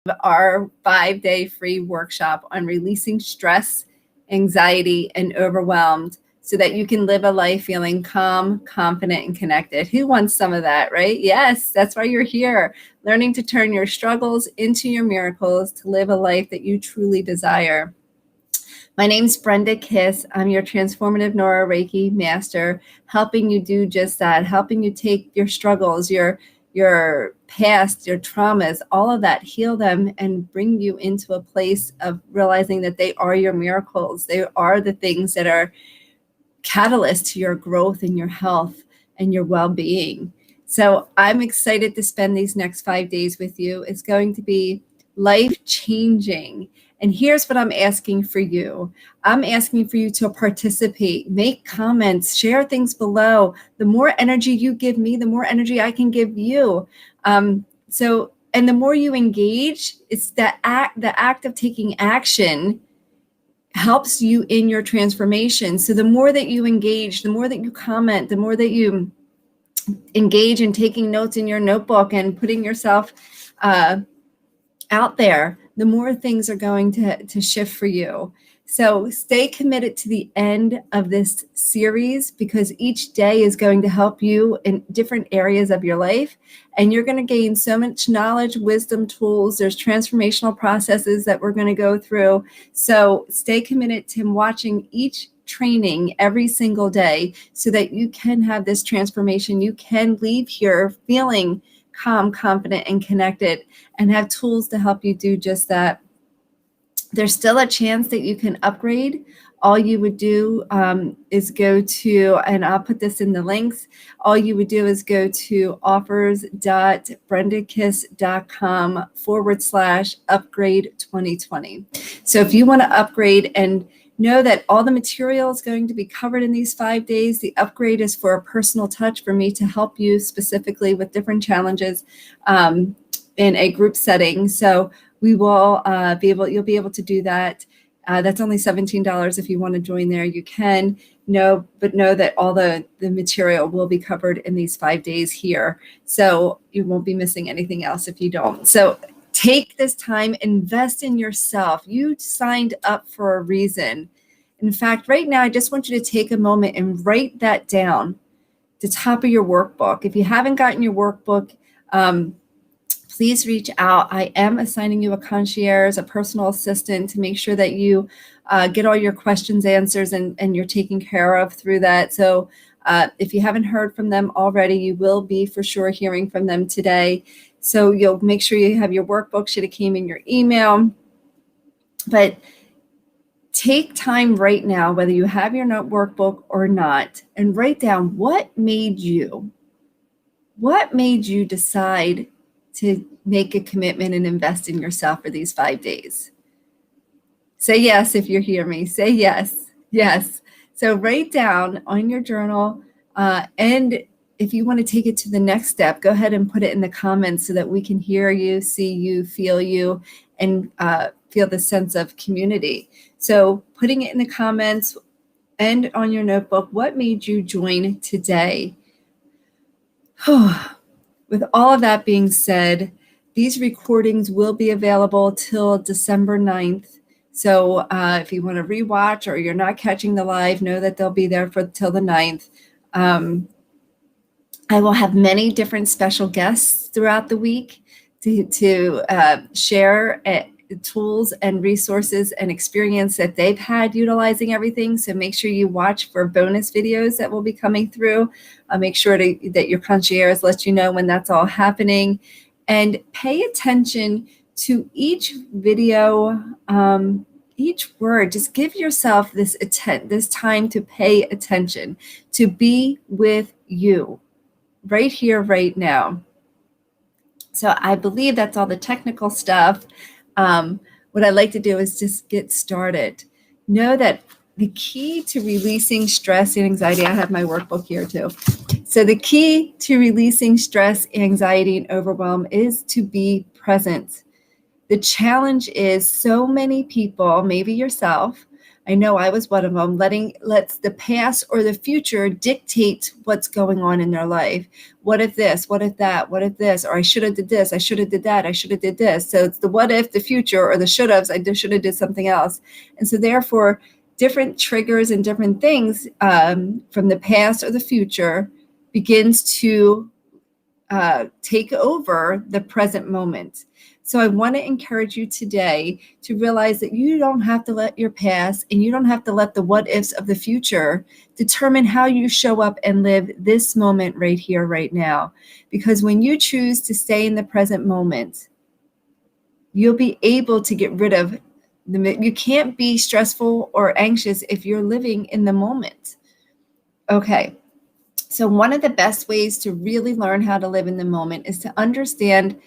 our 5-day free workshop on releasing stress, anxiety, and overwhelmed so that you can live a life feeling calm, confident, and connected. Who wants some of that, right? Yes, that's why you're here. Learning to turn your struggles into your miracles to live a life that you truly desire. My name's Brenda Kiss. I'm your transformative Neuro Reiki master, helping you do just that, helping you take your struggles, your past, your traumas, all of that, heal them and bring you into a place of realizing that they are your miracles. They are the things that are catalyst to your growth and your health and your well-being. So I'm excited to spend these next 5 days with you. It's going to be life-changing. And here's what I'm asking for you. I'm asking for you to participate, make comments, share things below. The more energy you give me, the more energy I can give you. And the more you engage, it's the act of taking action helps you in your transformation. So the more that you engage, the more that you comment, the more that you engage in taking notes in your notebook and putting yourself out there, the more things are going to shift for you. So stay committed to the end of this series because each day is going to help you in different areas of your life. And you're going to gain so much knowledge, wisdom, tools. There's transformational processes that we're going to go through. So stay committed to watching each training every single day so that you can have this transformation. You can leave here feeling calm, confident, and connected and have tools to help you do just that. There's still a chance that you can upgrade. All you would do is go to, and I'll put this in the links, all you would do is go to offers.brendakiss.com/upgrade 2020. So if you want to upgrade and know that all the material is going to be covered in these 5 days, the upgrade is for a personal touch for me to help you specifically with different challenges in a group setting. So we will you'll be able to do that. That's only $17. If you want to join there, you can. Know that all the material will be covered in these 5 days here. So you won't be missing anything else if you don't. So take this time, invest in yourself. You signed up for a reason. In fact, right now, I just want you to take a moment and write that down, the top of your workbook. If you haven't gotten your workbook, please reach out. I am assigning you a concierge, a personal assistant to make sure that you get all your questions answers and you're taken care of through that. So if you haven't heard from them already, you will be for sure hearing from them today. So you'll make sure you have your workbook. Should have came in your email. But take time right now, whether you have your note workbook or not, and write down what made you decide to make a commitment and invest in yourself for these 5 days. Say yes if you hear me. Say yes. Yes. So write down on your journal, and if you want to take it to the next step, go ahead and put it in the comments so that we can hear you, see you, feel you, and feel the sense of community. So putting it in the comments and on your notebook, what made you join today? With all of that being said, these recordings will be available till December 9th. So if you want to rewatch or you're not catching the live, know that they'll be there till the 9th. I will have many different special guests throughout the week to share tools and resources and experience that they've had utilizing everything. So make sure you watch for bonus videos that will be coming through. Make sure that your concierge lets you know when that's all happening, and pay attention to each video, each word. Just give yourself this time to pay attention, to be with you right here, right now. So I believe that's all the technical stuff. What I'd like to do is just get started. Know that the key to releasing stress and anxiety, I have my workbook here too. So the key to releasing stress, anxiety, and overwhelm is to be present. The challenge is so many people, maybe yourself, I know I was one of them. Lets the past or the future dictate what's going on in their life. What if this? What if that? What if this? Or I should have did this. I should have did that. I should have did this. So it's the what if, the future, or the should haves. I should have did something else. And so therefore, different triggers and different things from the past or the future begins to take over the present moment. So I want to encourage you today to realize that you don't have to let your past and you don't have to let the what ifs of the future determine how you show up and live this moment right here, right now. Because when you choose to stay in the present moment, you'll be able to get rid of you can't be stressful or anxious if you're living in the moment. Okay. So one of the best ways to really learn how to live in the moment is to understand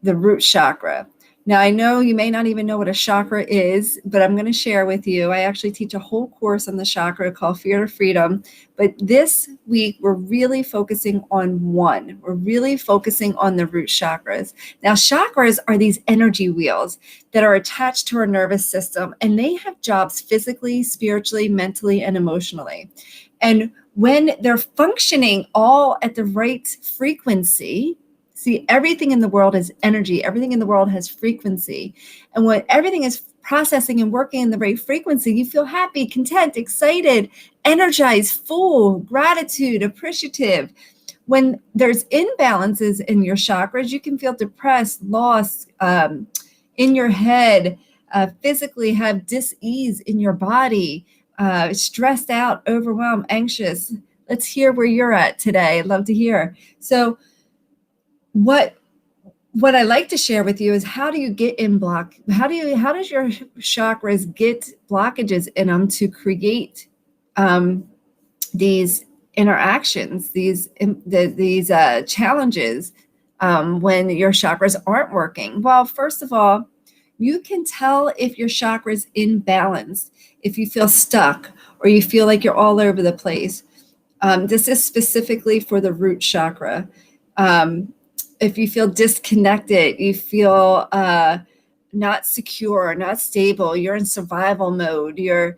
the root chakra. Now, I know you may not even know what a chakra is, but I'm going to share with you. I actually teach a whole course on the chakra called Fear to Freedom. But this week, we're really focusing on one. We're really focusing on the root chakras. Now, chakras are these energy wheels that are attached to our nervous system, and they have jobs physically, spiritually, mentally, and emotionally. And when they're functioning all at the right frequency, see, everything in the world is energy. Everything in the world has frequency. And when everything is processing and working in the right frequency, you feel happy, content, excited, energized, full, gratitude, appreciative. When there's imbalances in your chakras, you can feel depressed, lost in your head, physically have dis-ease in your body, stressed out, overwhelmed, anxious. Let's hear where you're at today. I'd love to hear. So what I like to share with you is how do you get in block? How does your chakras get blockages in them to create these interactions, these challenges when your chakras aren't working? Well, first of all, you can tell if your chakra is imbalanced, if you feel stuck or you feel like you're all over the place. This is specifically for the root chakra. If you feel disconnected, you feel not secure, not stable, you're in survival mode, you're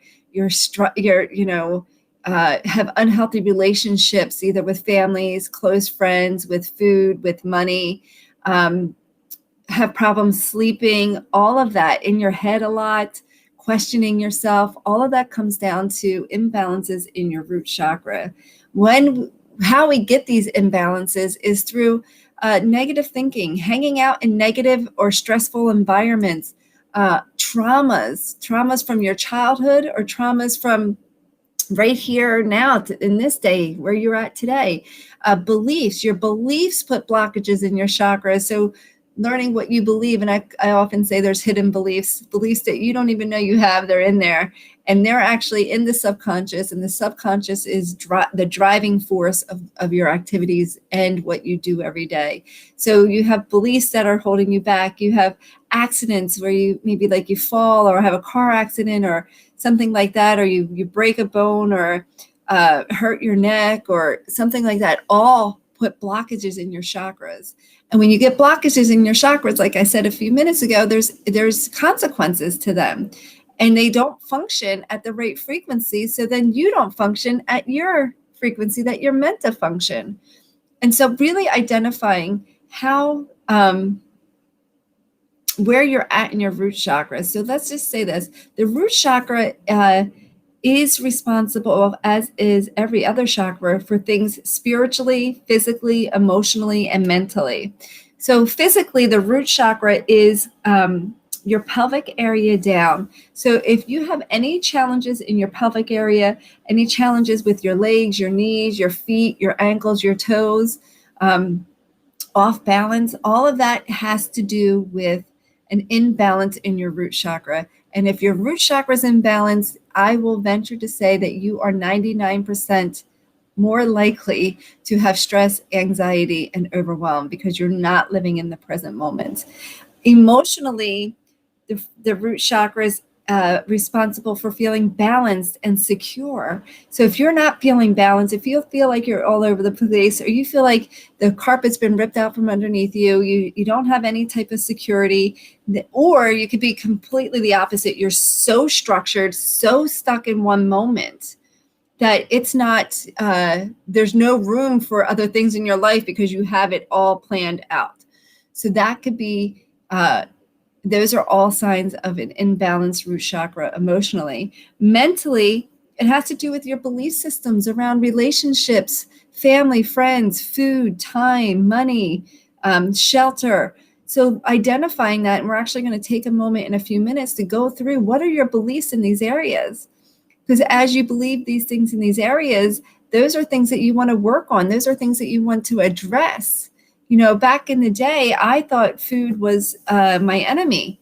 have unhealthy relationships, either with families, close friends, with food, with money, have problems sleeping, all of that in your head a lot, questioning yourself, all of that comes down to imbalances in your root chakra. How we get these imbalances is through negative thinking, hanging out in negative or stressful environments, traumas from your childhood or traumas from right here now in this day where you're at today. Your beliefs put blockages in your chakras. So learning what you believe, and I often say there's hidden beliefs that you don't even know you have, they're in there. And they're actually in the subconscious, and the subconscious is the driving force of your activities and what you do every day. So you have beliefs that are holding you back. You have accidents where you maybe like you fall or have a car accident or something like that, or you break a bone or hurt your neck or something like that, all put blockages in your chakras. And when you get blockages in your chakras, like I said a few minutes ago, there's consequences to them. And they don't function at the right frequency. So then you don't function at your frequency that you're meant to function. And so really identifying how, where you're at in your root chakra. So let's just say this. The root chakra is responsible, as is every other chakra, for things spiritually, physically, emotionally, and mentally. So physically, the root chakra is your pelvic area down. So if you have any challenges in your pelvic area, any challenges with your legs, your knees, your feet, your ankles, your toes, off balance, all of that has to do with an imbalance in your root chakra. And if your root chakra is imbalanced, I will venture to say that you are 99% more likely to have stress, anxiety, and overwhelm because you're not living in the present moment. Emotionally, the root chakras responsible for feeling balanced and secure. So if you're not feeling balanced, if you feel like you're all over the place, or you feel like the carpet's been ripped out from underneath you, you don't have any type of security, or you could be completely the opposite. You're so structured, so stuck in one moment that it's not, there's no room for other things in your life because you have it all planned out. So that could be, those are all signs of an imbalanced root chakra emotionally. Mentally, it has to do with your belief systems around relationships, family, friends, food, time, money, shelter. So identifying that, and we're actually going to take a moment in a few minutes to go through what are your beliefs in these areas. Because as you believe these things in these areas, those are things that you want to work on. Those are things that you want to address. You know, back in the day, I thought food was my enemy.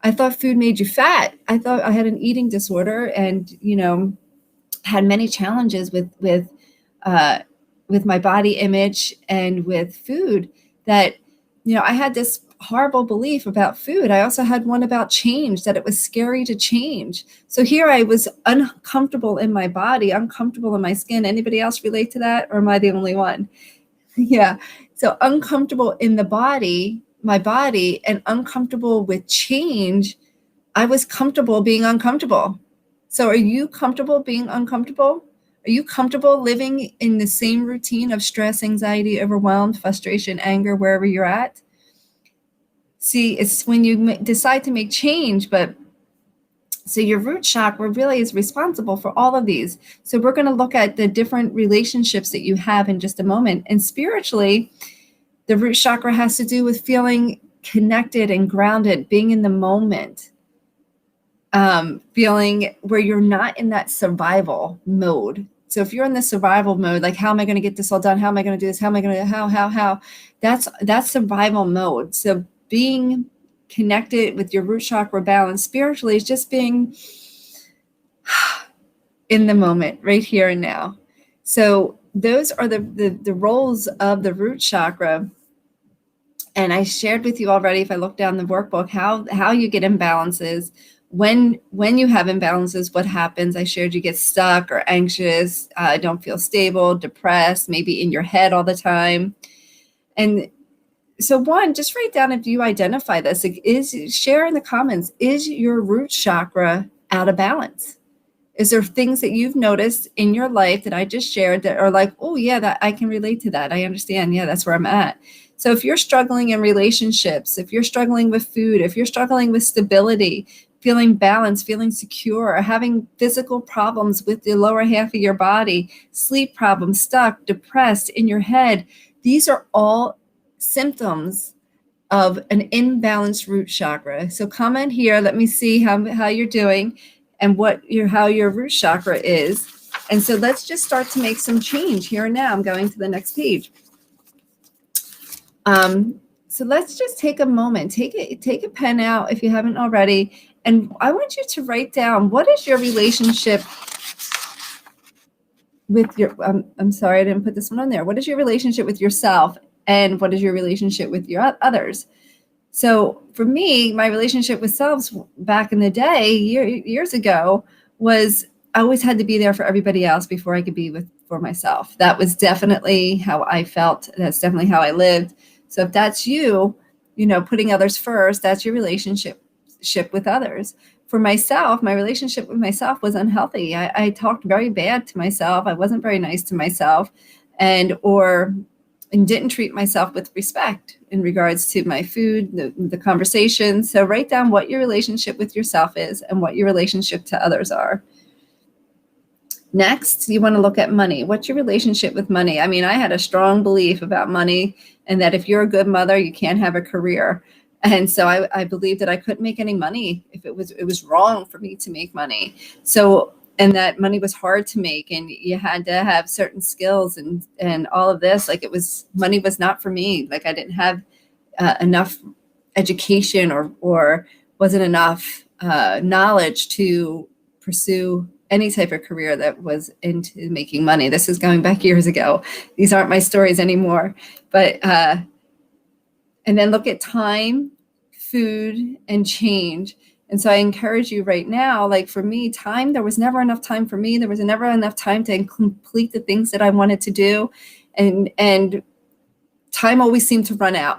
I thought food made you fat. I thought I had an eating disorder and, you know, had many challenges with my body image and with food that, you know, I had this horrible belief about food. I also had one about change, that it was scary to change. So here I was uncomfortable in my body, uncomfortable in my skin. Anybody else relate to that? Or am I the only one? Yeah. So uncomfortable in the body, my body, and uncomfortable with change. I was comfortable being uncomfortable. So are you comfortable being uncomfortable? Are you comfortable living in the same routine of stress, anxiety, overwhelmed, frustration, anger, wherever you're at? See, it's when you decide to make change, but so your root chakra really is responsible for all of these. So we're going to look at the different relationships that you have in just a moment. And spiritually, the root chakra has to do with feeling connected and grounded, being in the moment, feeling where you're not in that survival mode. So if you're in the survival mode, like, how am I going to get this all done? How am I going to do this? How am I going to, how? That's survival mode. So being connected with your root chakra balance spiritually is just being in the moment, right here and now. So those are the roles of the root chakra. And I shared with you already, if I look down the workbook, how you get imbalances. When you have imbalances, what happens? I shared you get stuck or anxious, don't feel stable, depressed, maybe in your head all the time. And so one, just write down if you identify this. Share in the comments, is your root chakra out of balance? Is there things that you've noticed in your life that I just shared that are like, oh yeah, that I can relate to that. I understand. Yeah, that's where I'm at. So if you're struggling in relationships, if you're struggling with food, if you're struggling with stability, feeling balanced, feeling secure, or having physical problems with the lower half of your body, sleep problems, stuck, depressed, in your head, these are all symptoms of an imbalanced root chakra. So comment here. Let me see how you're doing and how your root chakra is. And so let's just start to make some change here and now. I'm going to the next page. So let's just take a moment, take a pen out if you haven't already. And I want you to write down, what is your relationship with your, I'm sorry, I didn't put this one on there. What is your relationship with yourself? And what is your relationship with your others? So for me, my relationship with self back in the day, years ago, was I always had to be there for everybody else before I could be for myself. That was definitely how I felt. That's definitely how I lived. So if that's you, putting others first, that's your relationship with others. For myself, my relationship with myself was unhealthy. I talked very bad to myself. I wasn't very nice to myself, and didn't treat myself with respect in regards to my food, the conversation. So write down what your relationship with yourself is and what your relationship to others are. Next, you want to look at money. What's your relationship with money? I mean, I had a strong belief about money, and that if you're a good mother, you can't have a career. And so I believed that I couldn't make any money if it was wrong for me to make money. So, and that money was hard to make, and you had to have certain skills and all of this. Like, money was not for me. Like, I didn't have enough education or wasn't enough knowledge to pursue any type of career that was into making money. This is going back years ago. These aren't my stories anymore. But and then look at time, food, and change. And so I encourage you right now, like for me, there was never enough time for me. There was never enough time to complete the things that I wanted to do. And time always seemed to run out.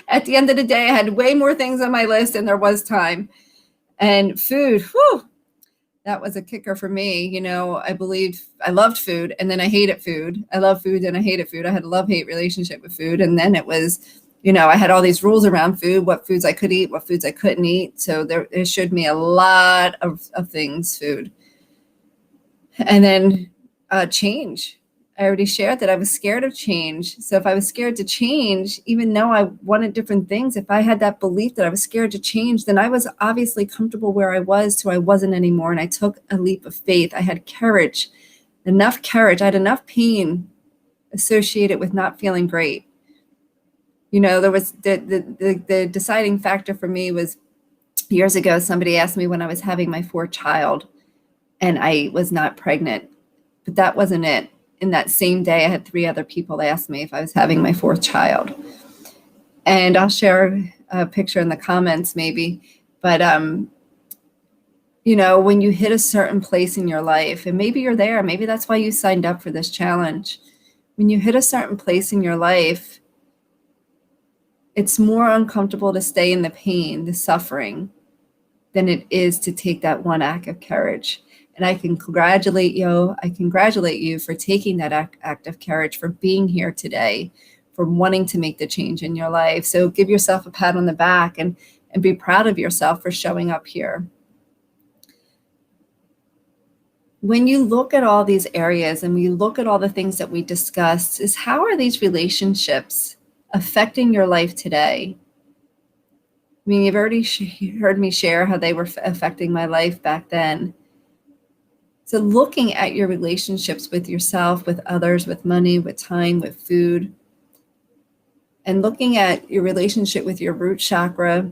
At the end of the day, I had way more things on my list than there was time. And food, that was a kicker for me. I loved food and then I hated food. I love food and I hated food. I had a love-hate relationship with food. And then it was, I had all these rules around food, what foods I could eat, what foods I couldn't eat. So it showed me a lot of things, food. And then change. I already shared that I was scared of change. So if I was scared to change, even though I wanted different things, if I had that belief that I was scared to change, then I was obviously comfortable where I was till I wasn't anymore. And I took a leap of faith. I had courage, enough courage. I had enough pain associated with not feeling great. There was the deciding factor for me was years ago, somebody asked me when I was having my fourth child and I was not pregnant, but that wasn't it. In that same day, I had 3 other people ask me if I was having my 4th child. And I'll share a picture in the comments maybe. But, when you hit a certain place in your life, and maybe you're there, maybe that's why you signed up for this challenge. When you hit a certain place in your life, it's more uncomfortable to stay in the pain, the suffering, than it is to take that one act of courage. And I congratulate you for taking that act of courage, for being here today, for wanting to make the change in your life. So give yourself a pat on the back and be proud of yourself for showing up here. When you look at all these areas and we look at all the things that we discussed, is how are these relationships affecting your life today? I mean, you've already heard me share how they were affecting my life back then. So looking at your relationships with yourself, with others, with money, with time, with food, and looking at your relationship with your root chakra,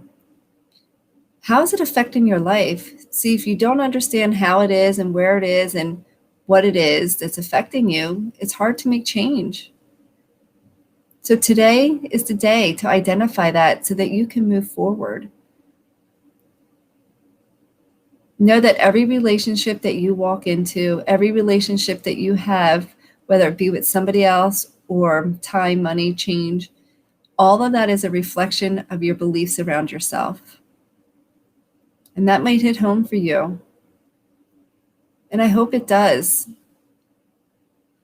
how is it affecting your life? See, if you don't understand how it is and where it is and what it is that's affecting you, it's hard to make change. So today is the day to identify that so that you can move forward. Know that every relationship that you walk into, every relationship that you have, whether it be with somebody else or time, money, change, all of that is a reflection of your beliefs around yourself. And that might hit home for you. And I hope it does.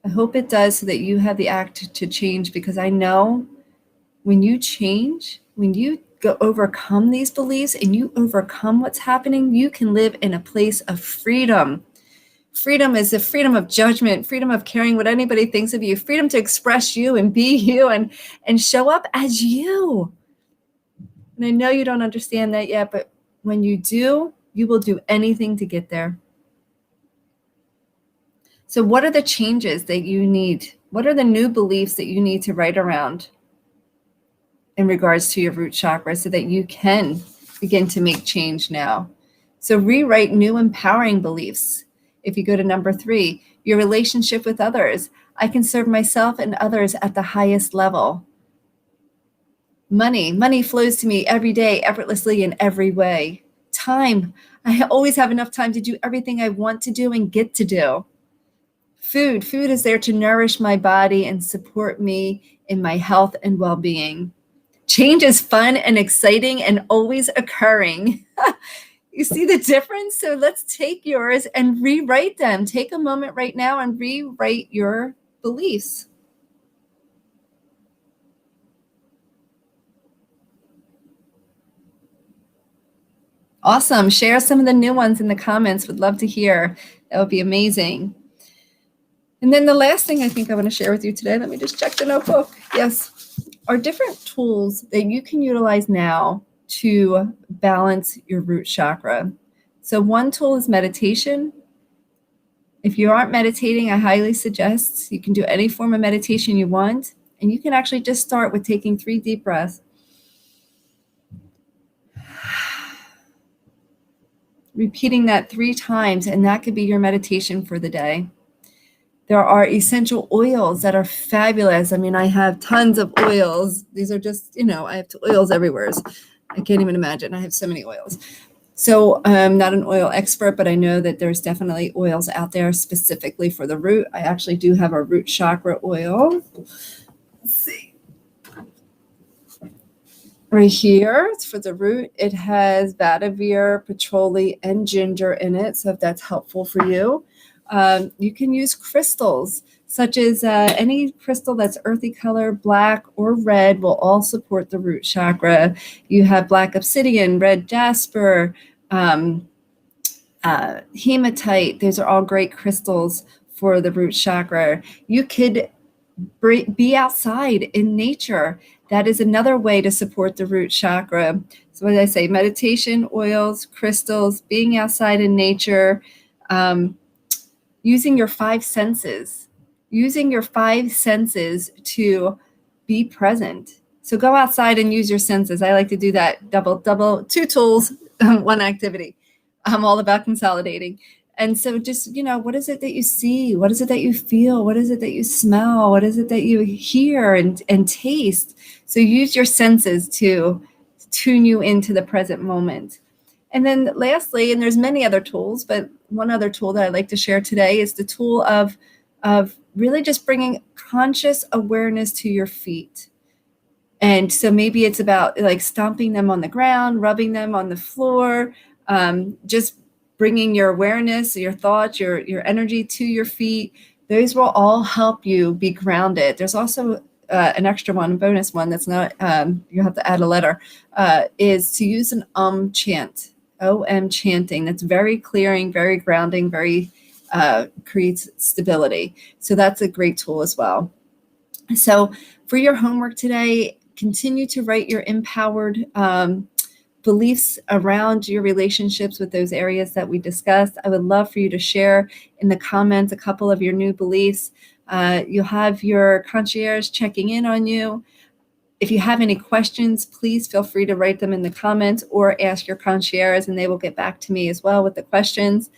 I hope it does so that you have the act to change, because I know when you change, when you overcome these beliefs and you overcome what's happening, you can live in a place of freedom. Freedom is the freedom of judgment, freedom of caring what anybody thinks of you, freedom to express you and be you and show up as you. And I know you don't understand that yet, but when you do, you will do anything to get there. So what are the changes that you need? What are the new beliefs that you need to write around in regards to your root chakra so that you can begin to make change now? So rewrite new empowering beliefs. If you go to number 3, your relationship with others. I can serve myself and others at the highest level. Money flows to me every day, effortlessly in every way. Time, I always have enough time to do everything I want to do and get to do. Food is there to nourish my body and support me in my health and well-being. Change is fun and exciting and always occurring. You see the difference? So let's take yours and rewrite them. Take a moment right now and rewrite your beliefs. Awesome. Share some of the new ones in the comments. Would love to hear. That would be amazing. And then the last thing I think I want to share with you today, let me just check the notebook. Yes, are different tools that you can utilize now to balance your root chakra. So one tool is meditation. If you aren't meditating, I highly suggest you can do any form of meditation you want. And you can actually just start with taking 3 deep breaths. Repeating that 3 times, and that could be your meditation for the day. There are essential oils that are fabulous. I mean, I have tons of oils. These are just, I have oils everywhere. I can't even imagine. I have so many oils. So I'm not an oil expert, but I know that there's definitely oils out there specifically for the root. I actually do have a root chakra oil. Let's see. Right here, it's for the root. It has vetiver, patchouli, and ginger in it. So if that's helpful for you, you can use crystals such as any crystal that's earthy color, black or red will all support the root chakra. You have black obsidian, red jasper, hematite. Those are all great crystals for the root chakra. You could be outside in nature. That is another way to support the root chakra. So as I say, meditation, oils, crystals, being outside in nature, using your five senses to be present. So go outside and use your senses. I like to do that double, two tools, one activity. I'm all about consolidating. And so just, what is it that you see? What is it that you feel? What is it that you smell? What is it that you hear and taste? So use your senses to tune you into the present moment. And then lastly, and there's many other tools, but one other tool that I'd like to share today is the tool of really just bringing conscious awareness to your feet. And so maybe it's about like stomping them on the ground, rubbing them on the floor, just bringing your awareness, your thoughts, your energy to your feet. Those will all help you be grounded. There's also an extra one, a bonus one that's not, you have to add a letter, is to use an chant, OM chanting. That's very clearing, very grounding, very creates stability. So that's a great tool as well. So for your homework today, continue to write your empowered beliefs around your relationships with those areas that we discussed. I would love for you to share in the comments a couple of your new beliefs. You'll have your concierge checking in on you. If you have any questions, please feel free to write them in the comments or ask your concierge and they will get back to me as well with the questions.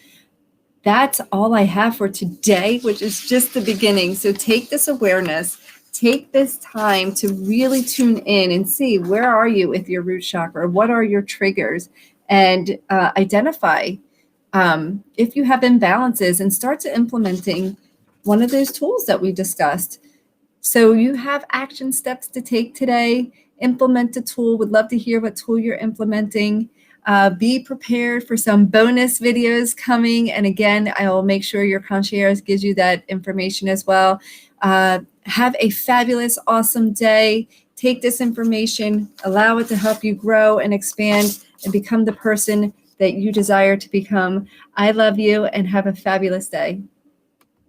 That's all I have for today, which is just the beginning. So take this awareness, take this time to really tune in and see where are you with your root chakra? What are your triggers? And identify if you have imbalances and start to implementing one of those tools that we discussed. So you have action steps to take today. Implement the tool. Would love to hear what tool you're implementing. Be prepared for some bonus videos coming. And again, I will make sure your concierge gives you that information as well. Have a fabulous, awesome day. Take this information, allow it to help you grow and expand and become the person that you desire to become. I love you and have a fabulous day.